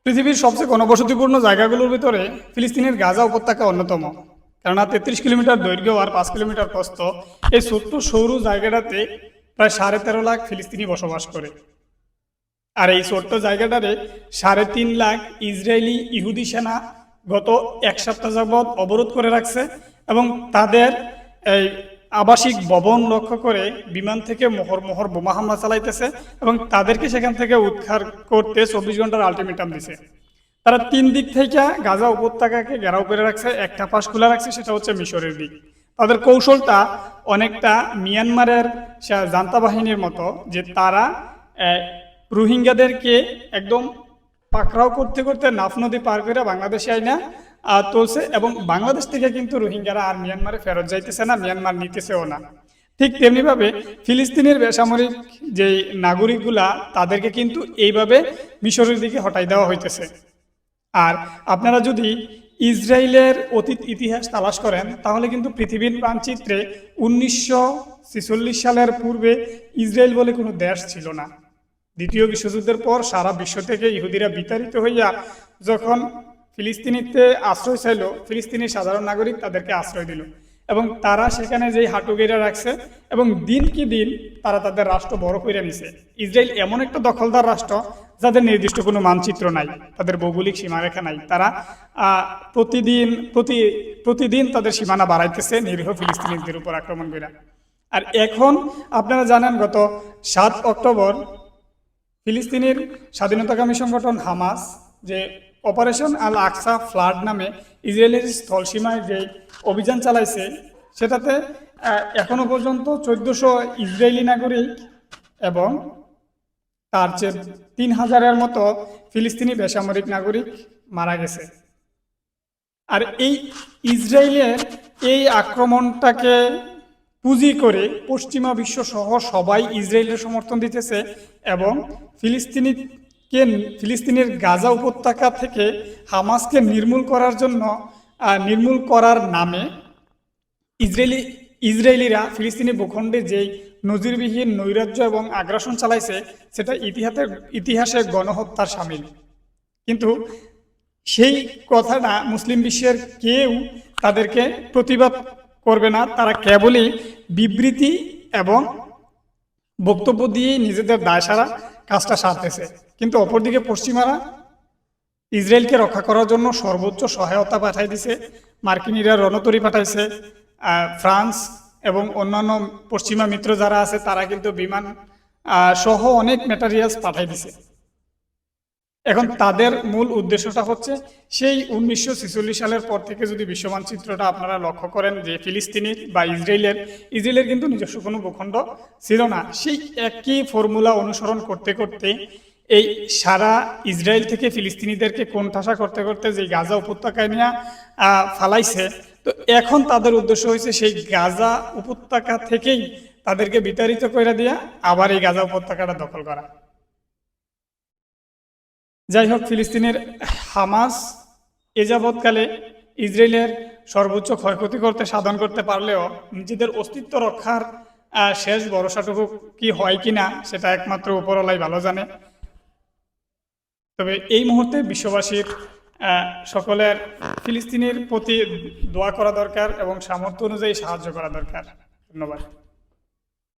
পৃথিবীর সবচেয়ে ঘনবসতিপূর্ণ জায়গাগুলোর ভিতরে ফিলিস্তিনের গাজা উপত্যকা অন্যতম। কেননা 33 কিলোমিটার দৈর্ঘ্য আর 5 কিলোমিটার প্রস্থ এই ছোট্ট সৌর জায়গাটাতে প্রায় 13.5 লাখ ফিলিস্তিনি বসবাস করে। আর এই ছোট্ট জায়গাটারে 3.5 লাখ ইসরায়েলি ইহুদি সেনা গত এক সপ্তাহ যাবৎ অবরোধ করে রাখছে এবং তাদের এই আবাসিক ভবন লক্ষ্য করে বিমান থেকে মোহর মোহর বোমা হামলা চালাইতেছে এবং তাদেরকে সেখান থেকে উদ্ধার করতে 24 ঘন্টার আলটিমেটাম দিছে। তারা 3 দিক থেকে গাজা উপত্যকাকে ঘেরাও করে রাখছে, একটা পাশ খোলা রাখছে, সেটা হচ্ছে মিশরের দিক। তাদের কৌশলটা অনেকটা মিয়ানমারের জান্তা বাহিনীর মতো, যে তারা রোহিঙ্গাদেরকে একদম পাকড়াও করতে করতে নাফ নদী পার করে বাংলাদেশে আইনা তুলছে এবং বাংলাদেশ থেকে কিন্তু রোহিঙ্গারা আর মিয়ানমারে ফেরত যাইতেছে না, মিয়ানমার নিতেছেও না। ঠিক তেমনিভাবে ফিলিস্তিনের বেসামরিক যে নাগরিকগুলা তাদেরকে কিন্তু এইভাবে মিশরের দিকে হটাই দেওয়া হইতেছে। আর আপনারা যদি ইসরায়েলের অতীত ইতিহাস তালাশ করেন তাহলে কিন্তু পৃথিবীর মানচিত্রে 1946 সালের পূর্বে ইসরায়েল বলে কোনো দেশ ছিল না। দ্বিতীয় বিশ্বযুদ্ধের পর সারা বিশ্ব থেকে ইহুদিরা বিতাড়িত হইয়া যখন ফিলিস্তিনিতে আশ্রয় চাইল, ফিলিস্তিনের সাধারণ নাগরিক তাদেরকে আশ্রয় দিল এবং তারা সেখানে যেই হাঁটু গেড়ে রাখছে এবং দিন কি দিন তারা তাদের রাষ্ট্র বড় করে নিছে। ইসরায়েল এমন একটা দখলদার রাষ্ট্র যাদের নির্দিষ্ট কোনো মানচিত্র নাই, তাদের ভৌগোলিক সীমারেখা নাই। তারা প্রতিদিন তাদের সীমানা বাড়াইতেছে নিরীহ ফিলিস্তিনিদের উপর আক্রমণ করে। আর এখন আপনারা জানেন গত 7 অক্টোবর ফিলিস্তিনের স্বাধীনতাকামী সংগঠন হামাস যে অপারেশন আল আকসা ফ্লাড নামে ইসরায়েলের স্থলসীমায় যে অভিযান চালাইছে, সেটাতে এখনো পর্যন্ত 1400 ইসরায়েলি নাগরিক এবং তার চেয়ে 3000-এর মতো ফিলিস্তিনি বেসামরিক নাগরিক মারা গেছে। আর এই ইসরায়েলের এই আক্রমণটাকে পুঁজি করে পশ্চিমা বিশ্ব সহ সবাই ইসরায়েলের সমর্থন দিতেছে এবং ফিলিস্তিনের গাজা উপত্যকা থেকে হামাসকে নির্মূল করার নামে ইসরায়েলিরা ফিলিস্তিনি ভূখণ্ডে যেই নজিরবিহীন নৈরাজ্য এবং আগ্রাসন চালাইছে সেটা ইতিহাসে গণহত্যার শামিল। কিন্তু সেই কথাটা মুসলিম বিশ্বের কেউ তাদেরকে প্রতিবাদ করবে না, তারা কেবলই বিবৃতি এবং বক্তব্য দিয়ে নিজেদের দায়সারা কাজটা সারতেছে। কিন্তু অপরদিকে পশ্চিমারা ইসরায়েলকে রক্ষা করার জন্য সর্বোচ্চ সহায়তা পাঠাই দিছে। মার্কিনিরা রণতরী পাঠাইছে, ফ্রান্স এবং অন্যান্য পশ্চিমা মিত্র যারা আছে তারা কিন্তু বিমান সহ অনেক ম্যাটেরিয়ালস পাঠাই দিছে। এখন তাদের মূল উদ্দেশ্যটা হচ্ছে সেই 1946 সালের পর থেকে যদি বিশ্ব মানচিত্রটা আপনারা লক্ষ্য করেন যে ফিলিস্তিনির বা ইসরায়েলের কিন্তু নিজস্ব কোনো ভূখণ্ড ছিল না। সেই একই ফর্মুলা অনুসরণ করতে করতে এই সারা ইসরায়েল থেকে ফিলিস্তিনিদেরকে কোণঠাসা করতে করতে যে গাজা উপত্যকায় নিয়ে ফালাইছে, তো এখন তাদের উদ্দেশ্য হয়েছে সেই গাজা উপত্যকা থেকেই তাদেরকে বিতাড়িত করে দিয়া আবার এই গাজা উপত্যকাটা দখল করা। যাই হোক, ফিলিস্তিনের হামাস এ যাবৎকালে ইসরায়েলের সর্বোচ্চ ক্ষয়ক্ষতি সাধন করতে পারলেও নিজেদের অস্তিত্ব রক্ষার শেষ ভরসাটুকু কি হয় কিনা সেটা একমাত্র উপরওয়ালাই ভালো জানে। তবে এই মুহূর্তে বিশ্ববাসীর সকলের ফিলিস্তিনের প্রতি দোয়া করা দরকার এবং সামর্থ্য অনুযায়ী সাহায্য করা দরকার। ধন্যবাদ।